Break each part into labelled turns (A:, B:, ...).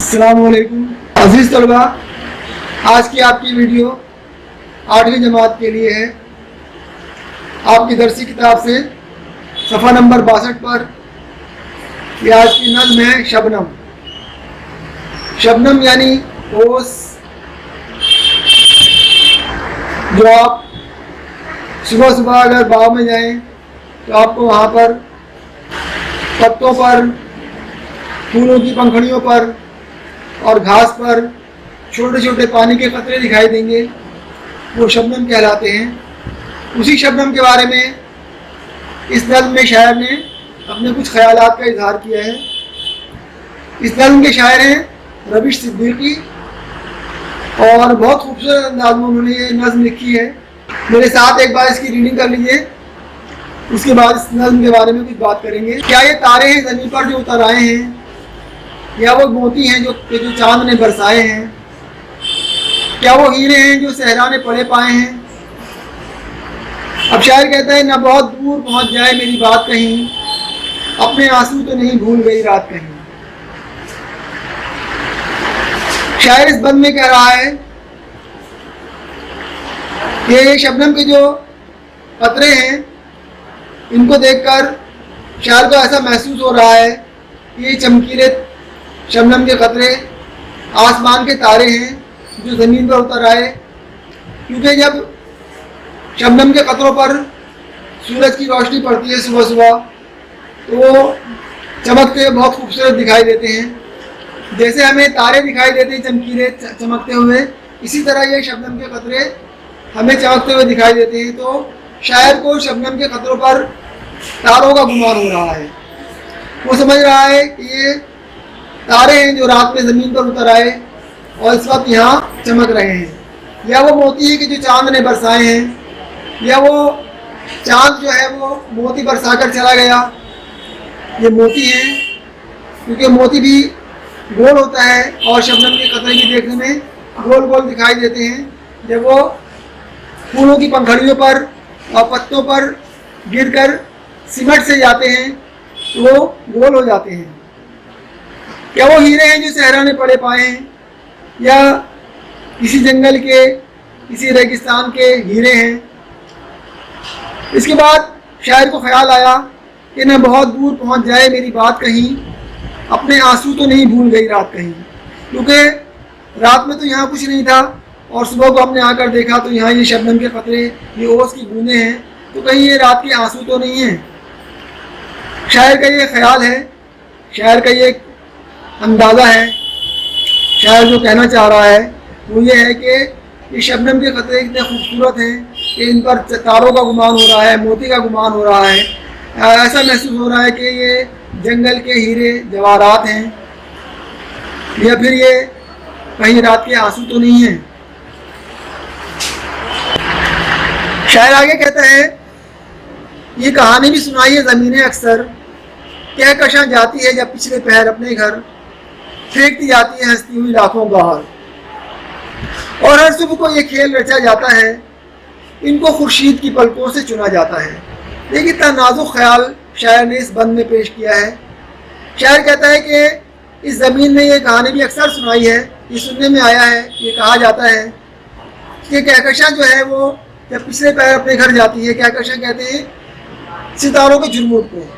A: अस्सलामुअलैकुम अज़ीज़ तलबा, आज की आपकी वीडियो 8वीं जमात के लिए है। आपकी दरसी किताब से सफ़ा नंबर 62 पर ये आज की नज़्म है शबनम। शबनम यानी ओस, जो आप सुबह सुबह अगर बाग में जाएं तो आपको वहाँ पर पत्तों पर, फूलों की पंखुड़ियों पर और घास पर छोटे छोटे पानी के कतरे दिखाई देंगे, वो शबनम कहलाते हैं। उसी शबनम के बारे में इस नज़्म में शायर ने अपने कुछ ख्यालात का इजहार किया है। इस नज़्म के शायर हैं रबिश सिद्दीकी और बहुत खूबसूरत अंदाज में उन्होंने ये नज़्म लिखी है। मेरे साथ एक बार इसकी रीडिंग कर लीजिए, उसके बाद इस नज़्म के बारे में कुछ बात करेंगे। क्या ये तारे हैं ज़मीन पर जो उतर आए हैं, या वो मोती हैं जो चांद ने बरसाए हैं? क्या वो हीरे हैं जो सहरा ने पड़े पाए हैं? अब शायर कहता है, ना बहुत दूर पहुंच जाए मेरी बात कहीं, अपने आंसू तो नहीं भूल गई रात कहीं। शायर इस बंद में कह रहा है कि ये शबनम के जो कतरे हैं, इनको देखकर शायर को ऐसा महसूस हो रहा है कि ये चमकीले शबनम के कतरे आसमान के तारे हैं जो ज़मीन पर उतर आए। क्योंकि जब शबनम के कतरों पर सूरज की रोशनी पड़ती है सुबह सुबह, तो वो चमकते हुए बहुत खूबसूरत दिखाई देते हैं। जैसे हमें तारे दिखाई देते हैं चमकीले चमकते हुए, इसी तरह ये शबनम के कतरे हमें चमकते हुए दिखाई देते हैं। तो शायर को शबनम के कतरों पर तारों का गुमान हो रहा है। वो समझ रहा है कि ये तारे हैं जो रात में ज़मीन पर उतर आए और इस वक्त यहाँ चमक रहे हैं। या वो मोती है कि जो चांद ने बरसाए हैं, या वो चांद जो है वो मोती बरसा कर चला गया, ये मोती हैं। क्योंकि मोती भी गोल होता है और शबनम के कतरे भी देखने में गोल गोल दिखाई देते हैं। जब वो फूलों की पंखुड़ियों पर और पत्तों पर गिरकर सिमट से जाते हैं तो वो गोल हो जाते हैं। क्या वो हीरे हैं जो सहरा ने पड़े पाए हैं, या किसी जंगल के, किसी रेगिस्तान के हीरे हैं? इसके बाद शायर को ख्याल आया कि न बहुत दूर पहुंच जाए मेरी बात कहीं, अपने आंसू तो नहीं भूल गई रात कहीं। क्योंकि रात में तो यहाँ कुछ नहीं था और सुबह को हमने आकर देखा तो यहाँ ये शबनम के कतरे, ये ओस की बूंदें हैं, तो कहीं ये रात के आंसू तो नहीं हैं। शायर का ये ख्याल है, शायर का ये अंदाज़ा है। शायर जो कहना चाह रहा है वो ये है कि ये शबनम के कतरे इतने खूबसूरत हैं कि इन पर तारों का गुमान हो रहा है, मोती का गुमान हो रहा है। ऐसा महसूस हो रहा है कि ये जंगल के हीरे जवाहरात हैं, या फिर ये कहीं रात के आंसू तो नहीं हैं। शायर आगे कहता है, ये कहानी भी सुनाई है ज़मीनें अक्सर, कहकशां जाती है जब पिछले पैर अपने घर, फेंकती जाती है हंसती हुई लाखों गौहर। और हर सुबह को ये खेल रचा जाता है, इनको खुर्शीद की पलकों से चुना जाता है। देखिए इतना नाजुक ख्याल शायर ने इस बंद में पेश किया है। शायर कहता है कि इस ज़मीन में ये कहानी भी अक्सर सुनाई है, ये सुनने में आया है, ये कहा जाता है कि कहकशां जो है वो जब पिछले पैर अपने घर जाती है, कहकशां कहते हैं सितारों के झुरमुट को।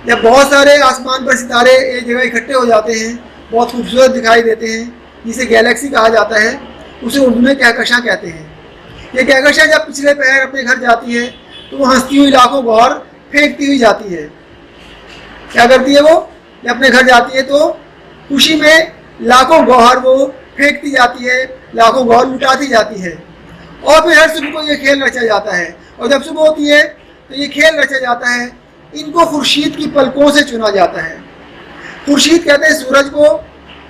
A: जब बहुत सारे आसमान पर सितारे एक जगह इकट्ठे हो जाते हैं, बहुत खूबसूरत दिखाई देते हैं, जिसे गैलेक्सी कहा जाता है, उसे उर्दू में कहकशां कहते हैं। ये कहकशां जब पिछले पैर अपने घर जाती है तो वो हंसती हुई लाखों गौर फेंकती हुई जाती है। क्या करती है वो? जब अपने घर जाती है तो खुशी में लाखों गौहर वो फेंकती जाती है, लाखों गौर लुटाती जाती है। और फिर हर सुबह को ये खेल रचा जाता है, और जब सुबह होती है तो ये खेल रचा जाता है, इनको खुर्शीद की पलकों से चुना जाता है। खुर्शीद कहते हैं सूरज को।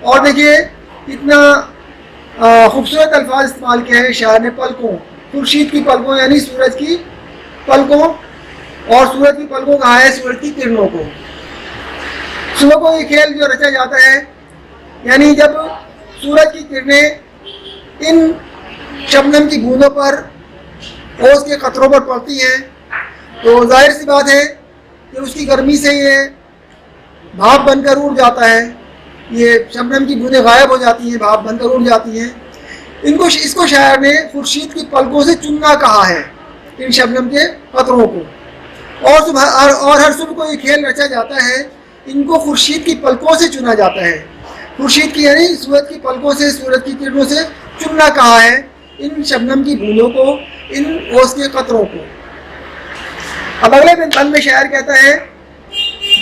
A: और देखिए इतना खूबसूरत अल्फाज इस्तेमाल किया है शायर ने, पलकों। खुर्शीद की पलकों यानी सूरज की पलकों, और सूरज की पलकों कहा है सूरज की किरणों को। सुबह को ये खेल जो रचा जाता है, यानी जब सूरज की किरणें इन शबनम की बूंदों पर, ओस के कतरों पर पड़ती हैं, तो जाहिर सी बात है कि उसकी गर्मी से ये भाप बनकर उड़ जाता है ये शबनम की बूंदें गायब हो जाती हैं, भाप बनकर उड़ जाती हैं। इसको शायर ने खुर्शीद की पलकों से चुनना कहा है, इन शबनम के कतरों को। और हर सुबह को ये खेल रचा जाता है, इनको खुर्शीद की पलकों से चुना जाता है। खुर्शीद की यानी सूरज की पलकों से, सूरज की किरणों से चुनना कहा है इन शबनम की बूंदों को, इन ओस के कतरों को। अब अगले बंद में शायर कहता है,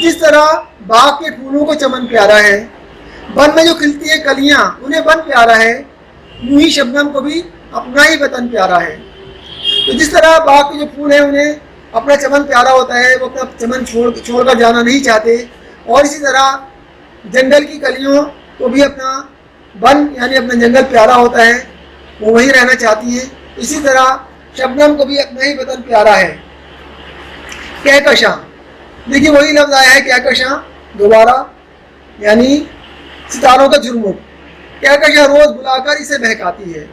A: जिस तरह बाग के फूलों को चमन प्यारा है, वन में जो खिलती है कलियां उन्हें वन प्यारा है, यूं ही शबनम को भी अपना ही वतन प्यारा है। तो जिस तरह बाग के जो फूल हैं उन्हें अपना चमन प्यारा होता है, वो अपना चमन छोड़कर जाना नहीं चाहते, और इसी तरह जंगल की कलियों को भी अपना वन यानी अपना जंगल प्यारा होता है, वो वहीं रहना चाहती हैं। इसी तरह शबनम को भी अपना ही वतन प्यारा है। कहकशां, देखिए वही लफ्ज़ आया है कहकशां दोबारा, यानी सितारों का झुरमुट। कहकशां रोज़ बुलाकर इसे बहकाती है।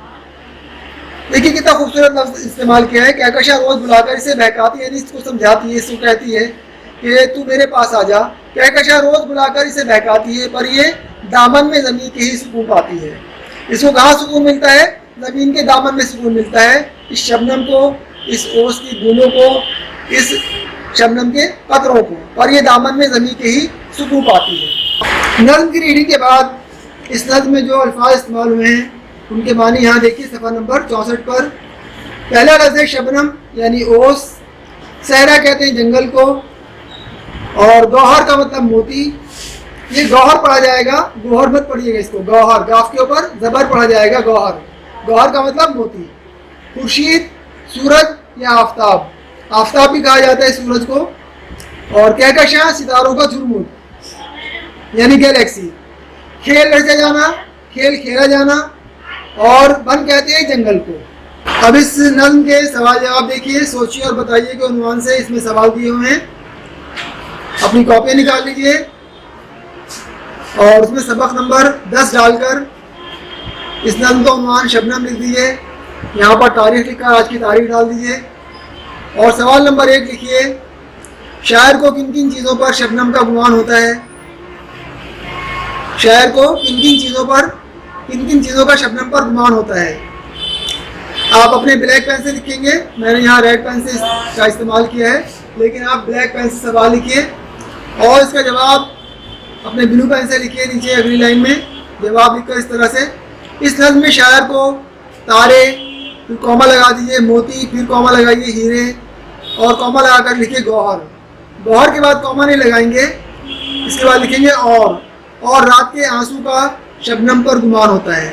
A: देखिए कितना खूबसूरत लफ्ज़ इस्तेमाल किया है, कहकशां रोज़ बुलाकर इसे बहकाती है, यानी इसको समझाती है, इसको कहती है कि तू मेरे पास आ जा। कहकशां रोज़ बुलाकर इसे बहकाती है, पर ये दामन में ज़मीन के ही सुकून पाती है। इसको कहाँ सुकून मिलता है? ज़मीन के दामन में सुकून मिलता है। इस शबनम को, इस ओस की बूंदों को, इस शबनम के कतरों को, पर ये दामन में ज़मीन के ही सुकून पाती है। नज़्म की रीडिंग के बाद इस नज़्म में जो अल्फाज इस्तेमाल हुए हैं उनके मानी यहाँ देखिए सफ़ा नंबर 64 पर। पहला लफ्ज़ है शबनम यानी ओस, सहरा कहते हैं जंगल को, और गौहर का मतलब मोती। ये गौहर पढ़ा जाएगा, गौहर मत पढ़िएगा इसको, गौहर गाफ के ऊपर ज़बर पढ़ा जाएगा गौहर। गौहर का मतलब मोती। खुर्शीद सूरज या आफताब, आफताब भी कहा जाता है सूरज को। और कहकशां सितारों का झुरमुट यानी गैलेक्सी। खेल रचा जाना, खेल खेला जाना, और वन कहते हैं जंगल को। अब इस नज़्म के सवाल जवाब देखिए, सोचिए और बताइए कि उन्वान से इसमें सवाल दिए हुए हैं। अपनी कॉपी निकाल लीजिए और उसमें सबक नंबर 10 डालकर इस नज़्म का उन्वान शबनम लिख दीजिए। यहाँ पर तारीख लिखकर आज की तारीख डाल दीजिए। और सवाल नंबर 1 लिखिए, शायर को किन किन चीज़ों पर शबनम का गुमान होता है? शायर को किन किन चीज़ों का शबनम पर गुमान होता है? आप अपने ब्लैक पेन से लिखेंगे, मैंने यहाँ रेड पेन से इसका इस्तेमाल किया है, लेकिन आप ब्लैक पेन से सवाल लिखिए और इसका जवाब अपने ब्लू पेन से लिखिए। नीचे अगली लाइन में जवाब लिखकर इस तरह से। इस नज़्म में शायर को तारे, फिर कॉमा लगा दीजिए, मोती, फिर कॉमा लगाइए हीरे, और कॉमा लगाकर लिखिए गौहर। गौहर के बाद कॉमा नहीं लगाएंगे, इसके बाद लिखेंगे और रात के आंसू का शबनम पर गुमान होता है।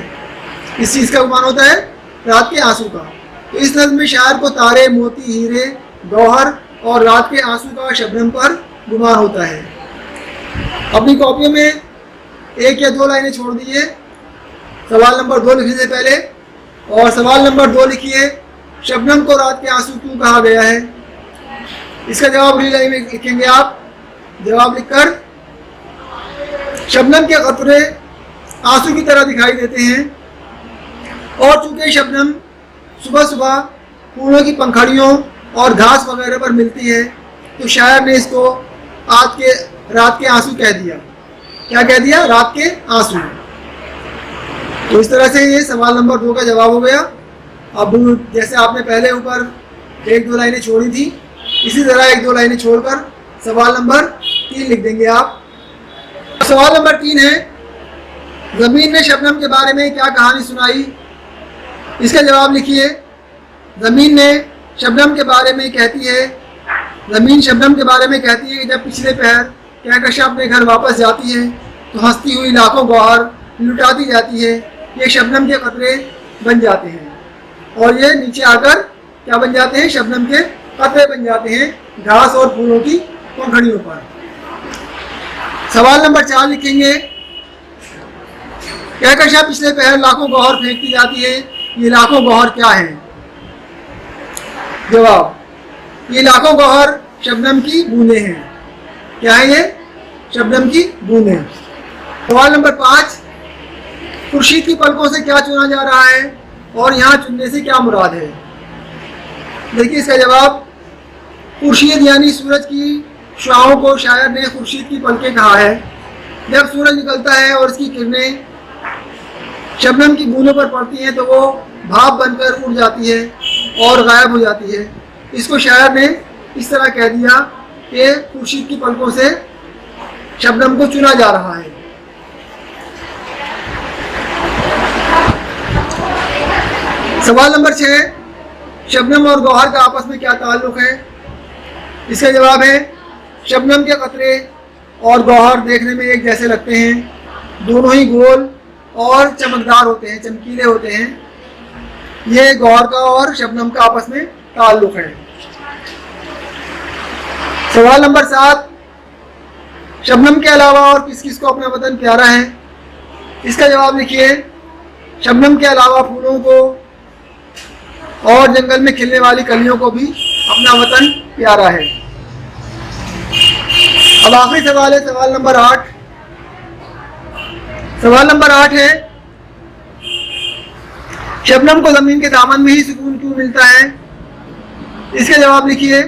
A: इस चीज़ का गुमान होता है रात के आंसू का। तो इस नज़्म में शायर को तारे, मोती, हीरे, गौहर और रात के आंसू का शबनम पर गुमान होता है। अपनी कॉपियों में 1 या 2 लाइनें छोड़ दीजिए सवाल नंबर 2 लिखने से पहले। और सवाल नंबर 2 लिखिए, शबनम को रात के आंसू क्यों कहा गया है? इसका जवाब अगली लाइन में लिखेंगे आप। जवाब लिखकर, शबनम के कतरे आंसू की तरह दिखाई देते हैं, और चूंकि शबनम सुबह सुबह फूलों की पंखड़ियों और घास वगैरह पर मिलती है, तो शायर ने इसको रात के आंसू कह दिया। क्या कह दिया? रात के आंसू। तो इस तरह से ये सवाल नंबर 2 का जवाब हो गया। अब जैसे आपने पहले ऊपर 1-2 लाइनें छोड़ी थी, इसी तरह 1-2 लाइनें छोड़कर सवाल नंबर 3 लिख देंगे आप। सवाल नंबर 3 है, ज़मीन ने शबनम के बारे में क्या कहानी सुनाई? इसका जवाब लिखिए। ज़मीन ने शबनम के बारे में कहती है, ज़मीन शबनम के बारे में कहती है कि जब पिछले पहर कहकशां अपने घर वापस जाती है तो हंसती हुई लाखों गौहर लुटाती जाती है। ये शबनम के कतरे बन जाते हैं, और ये नीचे आकर क्या बन जाते हैं? शबनम के कतरे बन जाते हैं घास और फूलों की पंखड़ियों पर। सवाल नंबर 4 लिखेंगे, कहकशां पिछले पहर लाखों गौहर फेंकती जाती है, ये लाखों गौहर क्या है? जवाब, ये लाखों गौहर शबनम की बूंदें हैं। क्या है ये? शबनम की बूंदें। सवाल नंबर 5, खुर्शीद की पलकों से क्या चुना जा रहा है और यहाँ चुनने से क्या मुराद है? देखिए इसका जवाब, खुर्शीद यानी सूरज की शुआओं को शायर ने खुर्शीद की पलकें कहा है। जब सूरज निकलता है और उसकी किरणें शबनम की बूंदों पर पड़ती हैं तो वो भाप बनकर उड़ जाती है और गायब हो जाती है। इसको शायर ने इस तरह कह दिया कि खुर्शीद की पलकों से शबनम को चुना जा रहा है। सवाल नंबर 6, शबनम और गौहर का आपस में क्या ताल्लुक़ है? इसका जवाब है शबनम के कतरे और गौहर देखने में एक जैसे लगते हैं, दोनों ही गोल और चमकदार होते हैं, चमकीले होते हैं। ये गौहर का और शबनम का आपस में ताल्लुक़ है। सवाल नंबर 7, शबनम के अलावा और किस किस को अपना वतन प्यारा है? इसका जवाब लिखिए। शबनम के अलावा फूलों को और जंगल में खिलने वाली कलियों को भी अपना वतन प्यारा है। अब आखिरी सवाल है, सवाल नंबर 8। सवाल नंबर 8 है, शबनम को जमीन के दामन में ही सुकून क्यों मिलता है? इसका जवाब लिखिए।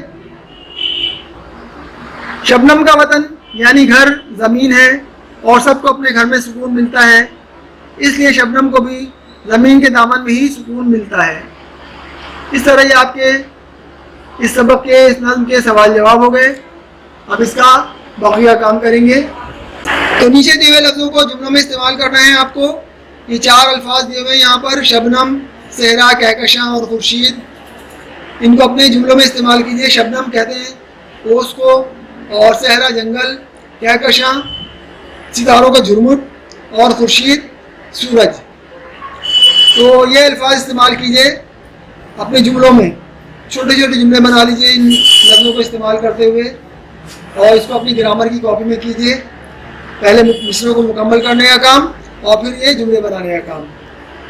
A: शबनम का वतन यानी घर जमीन है और सबको अपने घर में सुकून मिलता है, इसलिए शबनम को भी जमीन के दामन में ही सुकून मिलता है। इस तरह ये आपके इस सबक के, इस नज़्म के सवाल जवाब हो गए। अब इसका बाकिया काम करेंगे। तो नीचे दिए हुए लफ्ज़ों को जुमलों में इस्तेमाल करना है आपको। ये 4 अल्फाज दिए हुए हैं यहाँ पर, शबनम, सहरा, कहकशां और खुर्शीद। इनको अपने जुमलों में इस्तेमाल कीजिए। शबनम कहते हैं ओस को, और सहरा जंगल, कहकशां सितारों का झुरमुट और खुर्शीद सूरज। तो ये अल्फाज इस्तेमाल कीजिए अपने जुमलों में। छोटे छोटे जुमले बना लीजिए इन लफ्ज़ों को इस्तेमाल करते हुए, और इसको अपनी ग्रामर की कॉपी में कीजिए। पहले मिसरों को मुकम्मल करने का काम और फिर ये जुमले बनाने का काम।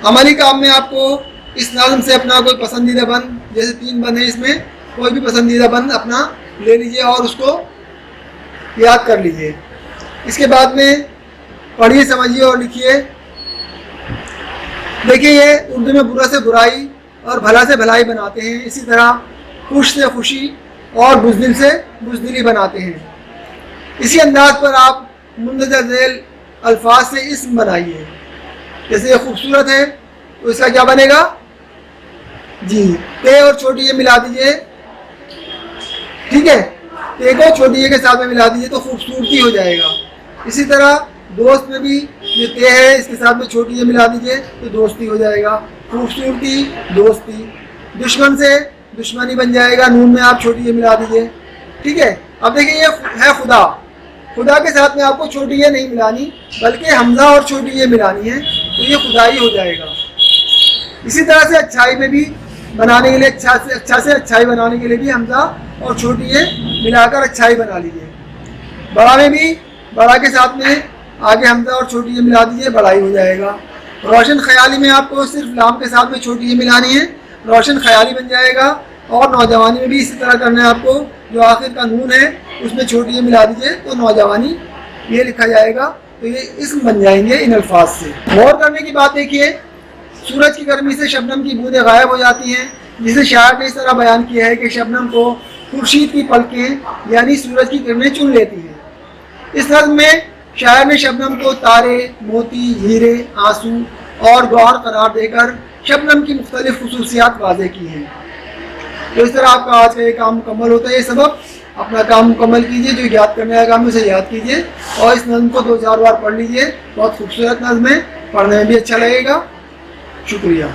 A: अमली काम में आपको इस नज़्म से अपना कोई पसंदीदा बंद, जैसे 3 बंद है इसमें, कोई भी पसंदीदा बंद अपना ले लीजिए और उसको याद कर लीजिए। इसके बाद में पढ़िए, समझिए और लिखिए। देखिए, ये उर्दू में बुरा से बुराई और भला से भलाई बनाते हैं, इसी तरह खुश से खुशी और बुज़दिल से बुज़दिली बनाते हैं। इसी अंदाज पर आप मुंदरजा झेल अल्फाज से इस्म बनाइए। जैसे ये खूबसूरत है तो इसका क्या बनेगा? जी, ते और छोटी ये मिला दीजिए, ठीक है। ते को छोटी ये के साथ में मिला दीजिए तो खूबसूरती हो जाएगा। इसी तरह दोस्त में भी ये ते है, इसके साथ में छोटी ये मिला दीजिए तो दोस्ती हो जाएगा, खूबसूरती, दोस्ती। दुश्मन से दुश्मनी बन जाएगा, नून में आप छोटी ये मिला दीजिए, ठीक है। अब देखिए, ये है खुदा। खुदा के साथ में आपको छोटी ये नहीं मिलानी, बल्कि हमजा और छोटी ये मिलानी है, तो ये खुदाई हो जाएगा। इसी तरह से अच्छाई में भी बनाने के लिए, अच्छा से अच्छाई बनाने के लिए भी हमजा और छोटी ये मिलाकर अच्छाई बना लीजिए। बड़ा में भी बड़ा के साथ में आगे हमजा और छोटी ये मिला दीजिए, बड़ाई हो जाएगा। रोशन ख्याली में आपको सिर्फ लाम के साथ में छोटी ये मिलानी है, रोशन ख्याली बन जाएगा। और नौजवानी में भी इसी तरह करना है आपको, जो आखिर का नून है उसमें छोटी ये मिला दीजिए तो नौजवानी ये लिखा जाएगा। तो ये इस्म बन जाएंगे इन अल्फाज से। गौर करने की बात देखिए, सूरज की गर्मी से शबनम की बूंदें गायब हो जाती हैं, जिसे शायर ने इस तरह बयान किया है कि शबनम को खुर्शीद की पलकें यानी सूरज की किरणें चुन लेती हैं। इस नज़्म में शायर ने शबनम को तारे, मोती, हीरे, आंसू और गौहर करार देकर शबनम की मुख्तलिफ खुसूसियात वाज़ेह की हैं। तो इस तरह आपका आज का ये काम मुकम्मल होता है। ये सबक अपना काम मुकम्मल कीजिए, जो याद करने का काम है उसे याद कीजिए और इस नज़्म को 2-4 बार पढ़ लीजिए। बहुत खूबसूरत नज़्म है, पढ़ने में भी अच्छा लगेगा। शुक्रिया।